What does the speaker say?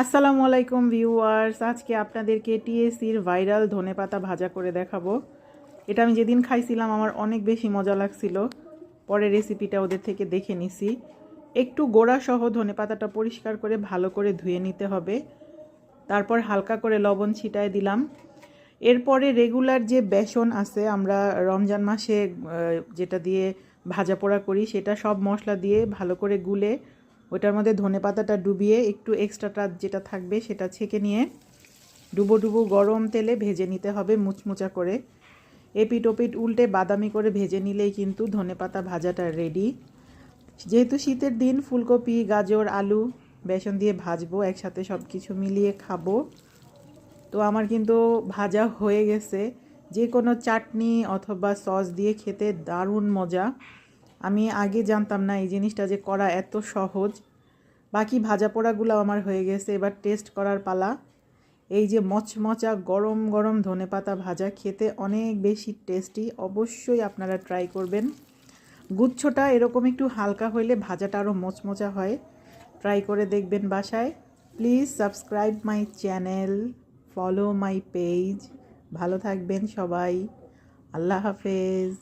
আসসালামু আলাইকুম ভিউয়ার্স, আজকে আপনাদেরকে টিএসসির ভাইরাল ধনেপাতা ভাজা করে দেখাবো। এটা আমি যেদিন খাইছিলাম আমার অনেক বেশি মজা লাগছিল। পরে রেসিপিটা ওদের থেকে দেখে নিছি। একটু গোড়া সহ ধনেপাতাটা পরিষ্কার করে ভালো করে ধুয়ে নিতে হবে। তারপর হালকা করে লবণ ছিটায় দিলাম। এরপরে রেগুলার যে বেসন আছে আমরা রমজান মাসে যেটা দিয়ে ভাজা পোড়া করি, সেটা সব মশলা দিয়ে ভালো করে গুলে ওটার মধ্যে ধনেপাতাটা ডুবিয়ে একটু এক্সট্রাটা যেটা থাকবে সেটা ছেঁকে নিয়ে ডুবো ডুবো গরম তেলে ভেজে নিতে হবে মুচমুচা করে। এপিট ওপিট উল্টে বাদামি করে ভেজে নিলেই কিন্তু ধনেপাতা ভাজাটা রেডি। যেহেতু শীতের দিন, ফুলকপি, গাজর, আলু বেসন দিয়ে ভাজবো, একসাথে সব কিছু মিলিয়ে খাবো। তো আমার কিন্তু ভাজা হয়ে গেছে। যে কোনো চাটনি অথবা সস দিয়ে খেতে দারুণ মজা। আমি আগে জানতাম না এই জিনিসটা যে করা এত সহজ। বাকি ভাজা পোড়াগুলো আমার হয়ে গেছে, এবার টেস্ট করার পালা। এই যে মচমচা গরম গরম ধনেপাতা ভাজা খেতে অনেক বেশি টেস্টি, অবশ্যই আপনারা ট্রাই করবেন। গুচ্ছটা এরকম একটু হালকা হইলে ভাজাটা আরও মচমচা হয়। ট্রাই করে দেখবেন বাসায়। Please subscribe my channel, follow my page. ভালো থাকবেন সবাই। আল্লাহ হাফেজ।